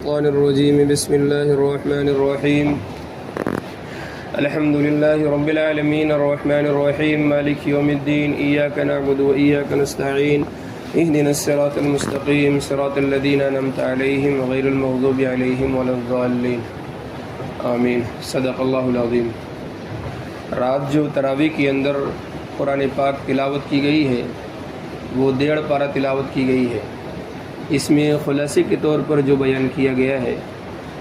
الشيطان الرجيم بسم الله الرحمن الرحيم الحمد لله رب العالمين الرحمن الرحيم مالك يوم الدين إياك نعبد وإياك نستعين اهدنا الصراط المستقيم صراط الذين أنعمت عليهم غير المغضوب عليهم ولا الضالين آمین صدق اللہ العظیم۔ رات جو تراویح کے اندر قرآن پاک تلاوت کی گئی ہے وہ 1.5 پارہ تلاوت کی گئی ہے۔ اس میں خلاصے کے طور پر جو بیان کیا گیا ہے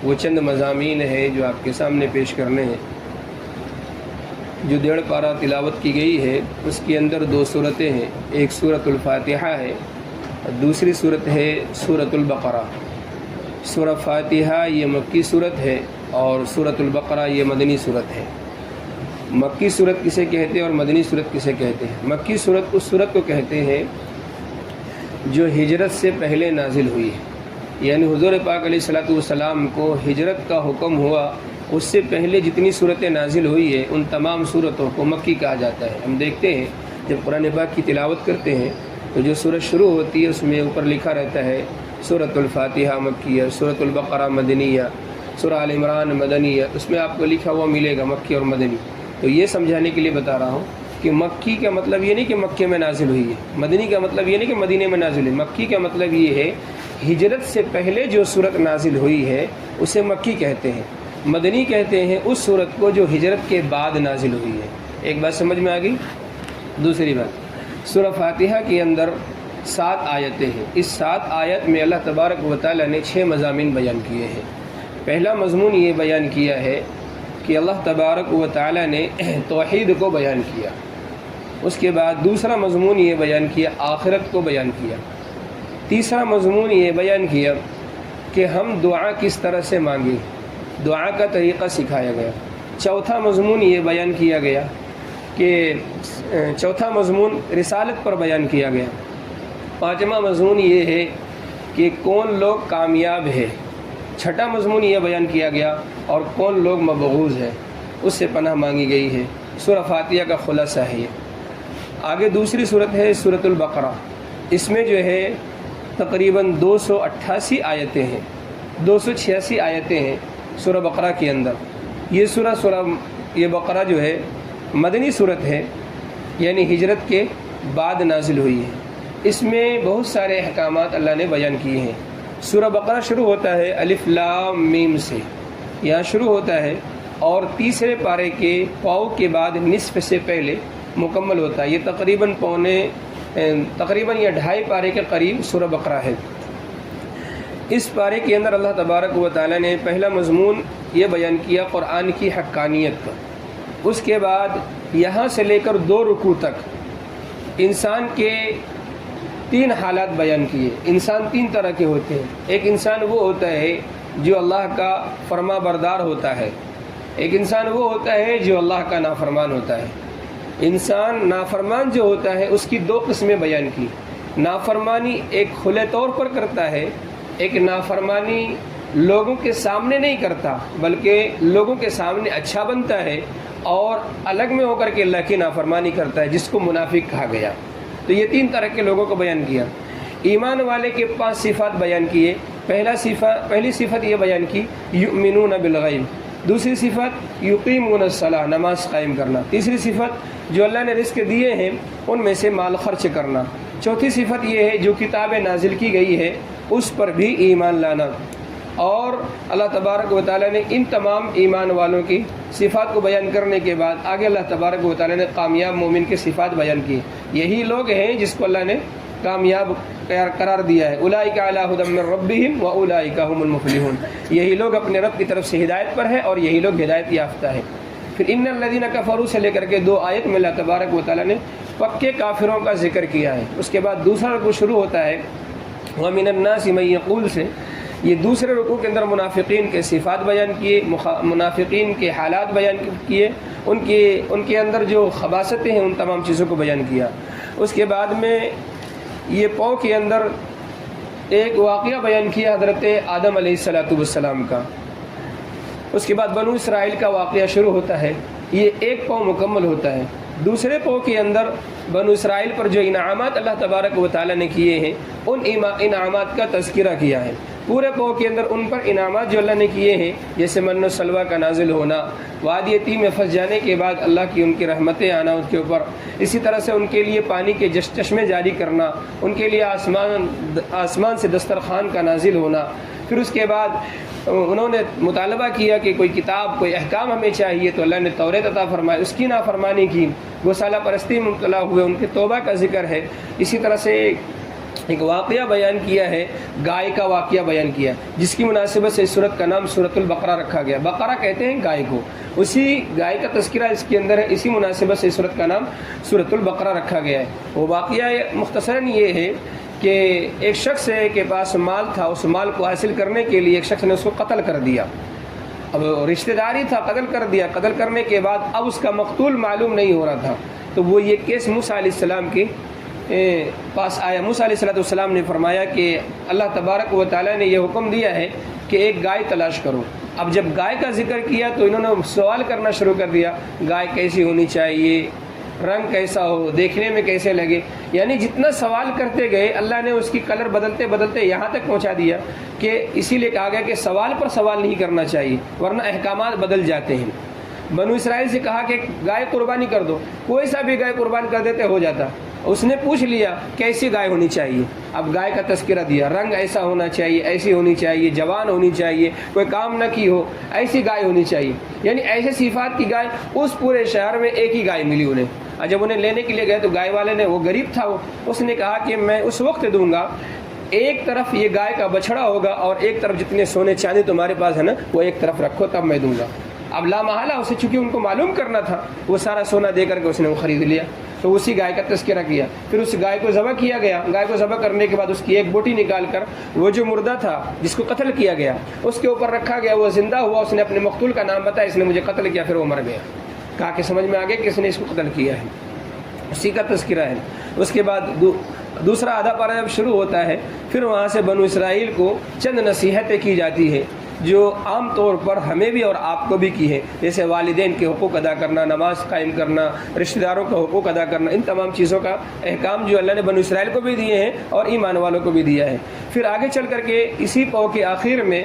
وہ چند مضامین ہیں جو آپ کے سامنے پیش کرنے ہیں۔ جو 1.5 پارہ تلاوت کی گئی ہے اس کے اندر 2 صورتیں ہیں، ایک سورۃ الفاتحہ ہے اور دوسری صورت ہے سورۃ البقرہ۔ سورہ فاتحہ یہ مکی صورت ہے اور سورۃ البقرہ یہ مدنی صورت ہے۔ مکی صورت کسے کہتے ہیں اور مدنی صورت کسے کہتے ہیں؟ مکی صورت اس صورت کو کہتے ہیں جو ہجرت سے پہلے نازل ہوئی ہے، یعنی حضور پاک علیہ الصلوۃ والسلام کو ہجرت کا حکم ہوا اس سے پہلے جتنی صورتیں نازل ہوئی ہے ان تمام صورتوں کو مکی کہا جاتا ہے۔ ہم دیکھتے ہیں جب قرآن پاک کی تلاوت کرتے ہیں تو جو سورت شروع ہوتی ہے اس میں اوپر لکھا رہتا ہے سورۃ الفاتحہ مکیہ، سورۃ البقرہ مدنیہ، سورہ آل عمران مدنیہ، اس میں آپ کو لکھا ہوا ملے گا مکی اور مدنی۔ تو یہ سمجھانے کے لیے بتا رہا ہوں کہ مکی کا مطلب یہ نہیں کہ مکے میں نازل ہوئی ہے، مدنی کا مطلب یہ نہیں کہ مدینے میں نازل ہوئی، مکی کا مطلب یہ ہے ہجرت سے پہلے جو صورت نازل ہوئی ہے اسے مکی کہتے ہیں، مدنی کہتے ہیں اس صورت کو جو ہجرت کے بعد نازل ہوئی ہے۔ ایک بات سمجھ میں آ گئی؟ دوسری بات، سورہ فاتحہ کے اندر 7 آیتیں ہیں۔ اس 7 آیت میں اللہ تبارک و تعالیٰ نے 6 مضامین بیان کیے ہیں۔ پہلا مضمون یہ بیان کیا ہے کہ اللہ تبارک و تعالیٰ نے توحید کو بیان کیا، اس کے بعد دوسرا مضمون یہ بیان کیا آخرت کو بیان کیا، تیسرا مضمون یہ بیان کیا کہ ہم دعا کس طرح سے مانگیں، دعا کا طریقہ سکھایا گیا، چوتھا مضمون یہ بیان کیا گیا کہ چوتھا مضمون رسالت پر بیان کیا گیا، پانچواں مضمون یہ ہے کہ کون لوگ کامیاب ہے، چھٹا مضمون یہ بیان کیا گیا اور کون لوگ مبغوض ہے، اس سے پناہ مانگی گئی ہے۔ سورہ فاتحہ کا خلاصہ ہے یہ۔ آگے دوسری صورت ہے سورۃ البقرہ، اس میں جو ہے تقریباً 288 آیتیں ہیں، 286 آیتیں ہیں سورہ بقرہ کے اندر۔ یہ یہ بقرہ جو ہے مدنی صورت ہے، یعنی ہجرت کے بعد نازل ہوئی ہے۔ اس میں بہت سارے احکامات اللہ نے بیان کیے ہیں۔ سورہ بقرہ شروع ہوتا ہے الف لام میم سے، یہاں شروع ہوتا ہے اور تیسرے پارے کے پاؤ کے بعد نصف سے پہلے مکمل ہوتا ہے۔ یہ تقریباً یا 2.5 پارے کے قریب سورہ بقرہ ہے۔ اس پارے کے اندر اللہ تبارک و تعالیٰ نے پہلا مضمون یہ بیان کیا قرآن کی حقانیت کا، اس کے بعد یہاں سے لے کر 2 رکوع تک انسان کے 3 حالات بیان کیے۔ انسان 3 طرح کے ہوتے ہیں۔ ایک انسان وہ ہوتا ہے جو اللہ کا فرما بردار ہوتا ہے، ایک انسان وہ ہوتا ہے جو اللہ کا نافرمان ہوتا ہے۔ انسان نافرمان جو ہوتا ہے اس کی 2 قسمیں بیان کی۔ نافرمانی ایک کھلے طور پر کرتا ہے، ایک نافرمانی لوگوں کے سامنے نہیں کرتا بلکہ لوگوں کے سامنے اچھا بنتا ہے اور الگ میں ہو کر کے اللہ کی نافرمانی کرتا ہے، جس کو منافق کہا گیا۔ تو یہ 3 طرح کے لوگوں کو بیان کیا۔ ایمان والے کے 5 صفات بیان کیے۔ پہلی صفت یہ بیان کی یؤمنون بالغیب، دوسری صفت یقیمون الصلاۃ نماز قائم کرنا، تیسری صفت جو اللہ نے رزق دیے ہیں ان میں سے مال خرچ کرنا، چوتھی صفت یہ ہے جو کتاب نازل کی گئی ہے اس پر بھی ایمان لانا۔ اور اللہ تبارک و تعالیٰ نے ان تمام ایمان والوں کی صفات کو بیان کرنے کے بعد آگے اللہ تبارک و تعالیٰ نے کامیاب مومن کی صفات بیان کی۔ یہی لوگ ہیں جس کو اللہ نے کامیاب قرار دیا ہے۔ اولئک علی ھدی من ربہم واولئک ھم المفلحون، یہی لوگ اپنے رب کی طرف سے ہدایت پر ہے اور یہی لوگ ہدایت یافتہ ہے۔ پھر ان الذین کفروا سے لے کر کے 2 آیت میں اللہ تبارک و تعالیٰ نے پکے کافروں کا ذکر کیا ہے۔ اس کے بعد دوسرا رکوع شروع ہوتا ہے ومن الناس من یقول سے۔ یہ دوسرے رکوع کے اندر منافقین کے صفات بیان کیے، منافقین کے حالات بیان کیے، ان کے اندر جو خباثتیں ہیں ان تمام چیزوں کو بیان کیا۔ اس کے بعد میں یہ پاؤں کے اندر ایک واقعہ بیان کیا حضرت آدم علیہ السلام کا۔ اس کے بعد بنو اسرائیل کا واقعہ شروع ہوتا ہے، یہ ایک پاؤں مکمل ہوتا ہے۔ دوسرے پاؤں کے اندر بنو اسرائیل پر جو انعامات اللہ تبارک و تعالیٰ نے کیے ہیں ان انعامات کا تذکرہ کیا ہے۔ پورے پو کے اندر ان پر انعامات جو اللہ نے کیے ہیں، جیسے من و سلوہ کا نازل ہونا، وادی تیہ میں پھنس جانے کے بعد اللہ کی ان کی رحمتیں آنا ان کے اوپر، اسی طرح سے ان کے لیے پانی کے چشمے جاری کرنا، ان کے لیے آسمان سے دسترخوان کا نازل ہونا۔ پھر اس کے بعد انہوں نے مطالبہ کیا کہ کوئی کتاب، کوئی احکام ہمیں چاہیے، تو اللہ نے توریت عطا فرمائی، اس کی نافرمانی کی، گوسالہ پرستی میں مبتلا ہوئے، ان کی توبہ کا ذکر ہے۔ اسی طرح سے ایک واقعہ بیان کیا ہے، گائے کا واقعہ بیان کیا، جس کی مناسبت سے اس سورت کا نام سورۃ البقرہ رکھا گیا۔ بقرہ کہتے ہیں گائے کو، اسی گائے کا تذکرہ اس کے اندر ہے، اسی مناسبت سے اس سورت کا نام سورۃ البقرہ رکھا گیا ہے۔ وہ واقعہ مختصراً یہ ہے کہ ایک شخص کے پاس مال تھا، اس مال کو حاصل کرنے کے لیے ایک شخص نے اس کو قتل کر دیا۔ اب رشتہ داری تھا، قتل کر دیا، قتل کرنے کے بعد اب اس کا مقتول معلوم نہیں ہو رہا تھا، تو وہ یہ کیس موسیٰ علیہ السلام کے پاس آیا۔ موسیٰ علیہ السلام نے فرمایا کہ اللہ تبارک و تعالیٰ نے یہ حکم دیا ہے کہ ایک گائے تلاش کرو۔ اب جب گائے کا ذکر کیا تو انہوں نے سوال کرنا شروع کر دیا، گائے کیسی ہونی چاہیے، رنگ کیسا ہو، دیکھنے میں کیسے لگے، یعنی جتنا سوال کرتے گئے اللہ نے اس کی کلر بدلتے بدلتے یہاں تک پہنچا دیا کہ اسی لیے کہا گیا کہ سوال پر سوال نہیں کرنا چاہیے ورنہ احکامات بدل جاتے ہیں۔ بنو اسرائیل سے کہا کہ گائے قربانی کر دو، کوئی سا بھی گائے قربان کر دیتے ہو جاتا۔ اس نے پوچھ لیا کیسی گائے ہونی چاہیے، اب گائے کا تذکرہ دیا، رنگ ایسا ہونا چاہیے، ایسی ہونی چاہیے، جوان ہونی چاہیے، کوئی کام نہ کی ہو، ایسی گائے ہونی چاہیے، یعنی ایسے صفات کی گائے۔ اس پورے شہر میں ایک ہی گائے ملی انہیں، اور جب انہیں لینے کے لیے گئے تو گائے والے نے، وہ غریب تھا، اس نے کہا کہ میں اس وقت دوں گا ایک طرف یہ گائے کا بچڑا ہوگا اور ایک طرف جتنے سونے چاندی تمہارے پاس ہے نا وہ ایک طرف رکھو تب میں دوں گا۔ اب لامحالہ اسے چونکہ ان کو معلوم کرنا تھا، وہ سارا سونا دے کر کے اس نے وہ خرید لیا، تو اسی گائے کا تذکرہ کیا۔ پھر اس گائے کو ذبح کیا گیا، گائے کو ذبح کرنے کے بعد اس کی ایک بوٹی نکال کر وہ جو مردہ تھا جس کو قتل کیا گیا اس کے اوپر رکھا گیا، وہ زندہ ہوا، اس نے اپنے مقتول کا نام بتایا، اس نے مجھے قتل کیا، پھر وہ مر گیا۔ کہا کہ سمجھ میں آ گیا کہ اس نے اس کو قتل کیا ہے، اسی کا تذکرہ ہے۔ اس کے بعد دوسرا آدھا پارہ جب شروع ہوتا ہے، پھر وہاں سے بنو اسرائیل کو چند نصیحتیں کی جاتی ہے جو عام طور پر ہمیں بھی اور آپ کو بھی کی ہے، جیسے والدین کے حقوق ادا کرنا، نماز قائم کرنا، رشتہ داروں کا حقوق ادا کرنا، ان تمام چیزوں کا احکام جو اللہ نے بنو اسرائیل کو بھی دیے ہیں اور ایمان والوں کو بھی دیا ہے۔ پھر آگے چل کر کے اسی پاؤ کے آخر میں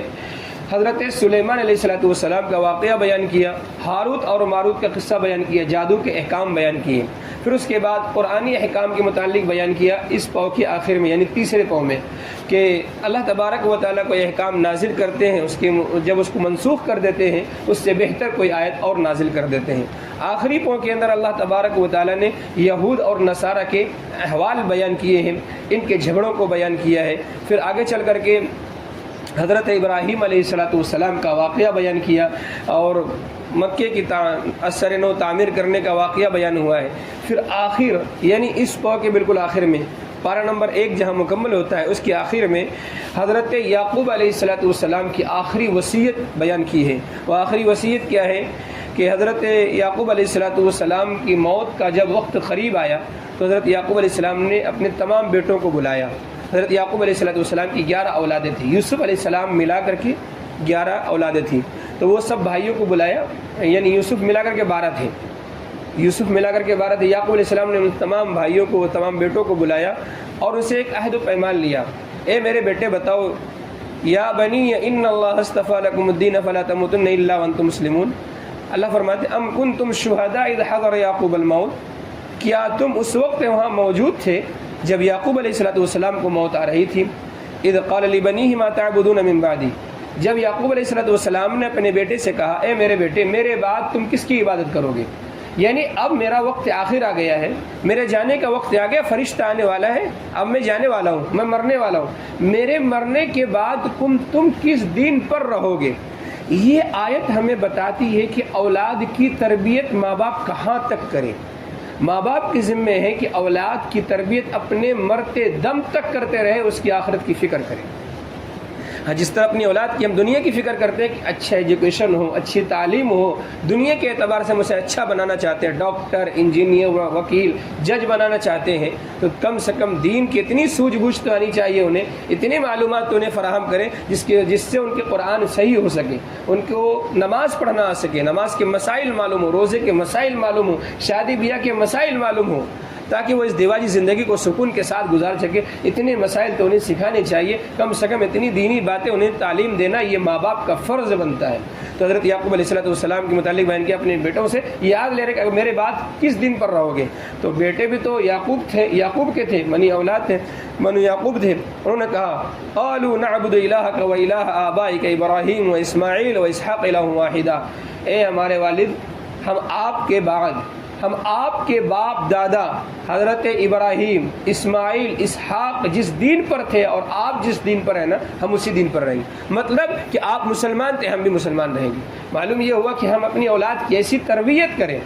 حضرت سلیمان علیہ السلام کا واقعہ بیان کیا، ہاروت اور ماروت کا قصہ بیان کیا، جادو کے احکام بیان کیے۔ پھر اس کے بعد قرآنی احکام کے متعلق بیان کیا اس پاؤ کے آخر میں، یعنی تیسرے پاؤ میں، کہ اللہ تبارک و تعالیٰ کو احکام نازل کرتے ہیں، اس کے جب اس کو منسوخ کر دیتے ہیں اس سے بہتر کوئی آیت اور نازل کر دیتے ہیں۔ آخری پاؤ کے اندر اللہ تبارک و تعالیٰ نے یہود اور نصارہ کے احوال بیان کیے ہیں، ان کے جھگڑوں کو بیان کیا ہے۔ پھر آگے چل کر کے حضرت ابراہیم علیہ السلام کا واقعہ بیان کیا اور مکے کی اثر نو تعمیر کرنے کا واقعہ بیان ہوا ہے۔ پھر آخر یعنی اس پاؤ کے بالکل آخر میں پارہ نمبر 1 جہاں مکمل ہوتا ہے اس کے آخر میں حضرت یعقوب علیہ السلام کی آخری وصیت بیان کی ہے۔ وہ آخری وصیت کیا ہے کہ حضرت یعقوب علیہ السلام کی موت کا جب وقت قریب آیا تو حضرت یعقوب علیہ السلام نے اپنے تمام بیٹوں کو بلایا۔ حضرت یعقوب علیہ السلام کی 11 اولادیں تھیں، یوسف علیہ السلام ملا کر کے 11 اولادیں تھیں، تو وہ سب بھائیوں کو بلایا، یعنی یوسف ملا کر کے 12 تھے، یوسف ملا کر کے 12 تھے۔ یعقوب علیہ السلام نے ان تمام بھائیوں کو، تمام بیٹوں کو بلایا اور اسے ایک عہد و پیمان لیا، اے میرے بیٹے بتاؤ، یا بنی ان اللہ اصطفی لکم الدین فلا تموتن الا وانتم مسلمون۔ اللہ فرماتے ام کنتم شہداء اذ حضر یعقوب الموت، کیا تم اس وقت وہاں موجود تھے جب یعقوب علیہ السلام کو موت آ رہی تھی؟ اذ قال لبنیہ ما تعبدون من بعدی، جب یعقوب علیہ السلام نے اپنے بیٹے سے کہا اے میرے بیٹے میرے بعد تم کس کی عبادت کرو گے، یعنی اب میرا وقت آخر آ گیا ہے، میرے جانے کا وقت آ گیا، فرشتہ آنے والا ہے، اب میں جانے والا ہوں، میں مرنے والا ہوں، میرے مرنے کے بعد تم کس دین پر رہو گے۔ یہ آیت ہمیں بتاتی ہے کہ اولاد کی تربیت ماں باپ کہاں تک کرے۔ ماں باپ کے ذمے ہے کہ اولاد کی تربیت اپنے مرتے دم تک کرتے رہے، اس کی آخرت کی فکر کرے۔ ہاں جس طرح اپنی اولاد کی ہم دنیا کی فکر کرتے ہیں کہ اچھا ایجوکیشن ہو، اچھی تعلیم ہو، دنیا کے اعتبار سے ہم اسے اچھا بنانا چاہتے ہیں، ڈاکٹر، انجینئر، وکیل، جج بنانا چاہتے ہیں، تو کم سے کم دین کی اتنی سوجھ بوجھ تو آنی چاہیے انہیں، اتنی معلومات تو انہیں فراہم کریں جس سے ان کے قرآن صحیح ہو سکے، ان کو نماز پڑھنا آ سکے، نماز کے مسائل معلوم ہو، روزے کے مسائل معلوم ہو، شادی بیاہ کے مسائل معلوم ہو۔ تاکہ وہ اس دیواجی زندگی کو سکون کے ساتھ گزار سکے. اتنے مسائل تو انہیں سکھانے چاہیے، کم سے کم اتنی دینی باتیں انہیں تعلیم دینا یہ ماں باپ کا فرض بنتا ہے. تو حضرت یعقوب علیہ السلام کے متعلق بیان کیا اپنے بیٹوں سے یاد لے رہے کہ میرے بعد کس دین پر رہو گے. تو بیٹے بھی تو یعقوب کے تھے، بنی اولاد تھے، بنو یعقوب تھے. انہوں نے کہا قالوا نعبد الہک و الہ آبائک ابراہیم و اسماعیل و اسحاق الہ واحدا. اے ہمارے والد، ہم آپ کے باپ دادا حضرت ابراہیم، اسماعیل، اسحاق جس دین پر تھے اور آپ جس دین پر ہیں نا، ہم اسی دین پر رہیں گے. مطلب کہ آپ مسلمان تھے، ہم بھی مسلمان رہیں گے. معلوم یہ ہوا کہ ہم اپنی اولاد کی ایسی تربیت کریں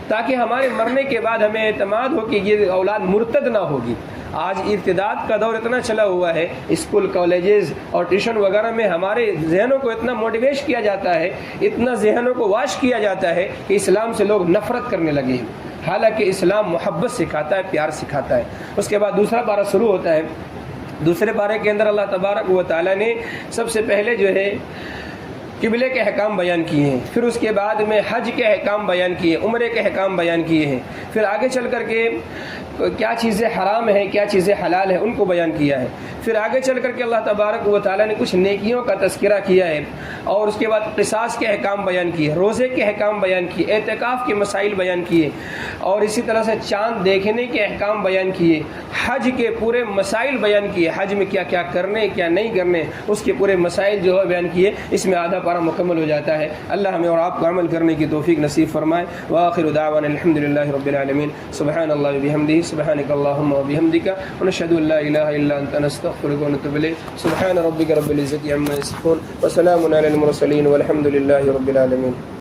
تاکہ ہمارے مرنے کے بعد ہمیں اعتماد ہو کہ یہ اولاد مرتد نہ ہوگی. آج ارتداد کا دور اتنا چلا ہوا ہے، اسکول، کالجز اور ٹیوشن وغیرہ میں ہمارے ذہنوں کو اتنا موٹیویٹ کیا جاتا ہے، اتنا ذہنوں کو واش کیا جاتا ہے کہ اسلام سے لوگ نفرت کرنے لگے ہیں. حالانکہ اسلام محبت سکھاتا ہے، پیار سکھاتا ہے. اس کے بعد دوسرا پارہ شروع ہوتا ہے. دوسرے پارے کے اندر اللہ تبارک و تعالیٰ نے سب سے پہلے جو ہے قبلے کے احکام بیان کیے ہیں، پھر اس کے بعد میں حج کے احکام بیان کیے، عمرے کے احکام بیان کیے ہیں، پھر آگے چل کر کے کیا چیزیں حرام ہیں، کیا چیزیں حلال ہیں، ان کو بیان کیا ہے. پھر آگے چل کر کے اللہ تبارک و تعالیٰ نے کچھ نیکیوں کا تذکرہ کیا ہے، اور اس کے بعد قصاص کے احکام بیان کیے، روزے کے احکام بیان کیے، اعتکاف کے مسائل بیان کیے، اور اسی طرح سے چاند دیکھنے کے احکام بیان کیے، حج کے پورے مسائل بیان کیے، حج میں کیا کیا کرنے کیا نہیں کرنے اس کے پورے مسائل جو ہے بیان کیے. اس میں آدھا پارہ مکمل ہو جاتا ہے. اللہ ہمیں اور آپ کو عمل کرنے کی توفیق نصیب فرمائے. وآخر دعوانا الحمدللہ رب العالمین. سبحان اللہ وبحمدہ، سبحانک اللہم وبحمدک، ونشہد ان لا الہ الا انت، نستغفرک ونتوب الیک. سبحان ربک رب العزة عما یصفون، وسلام علی المرسلین، والحمد للہ رب العالمین.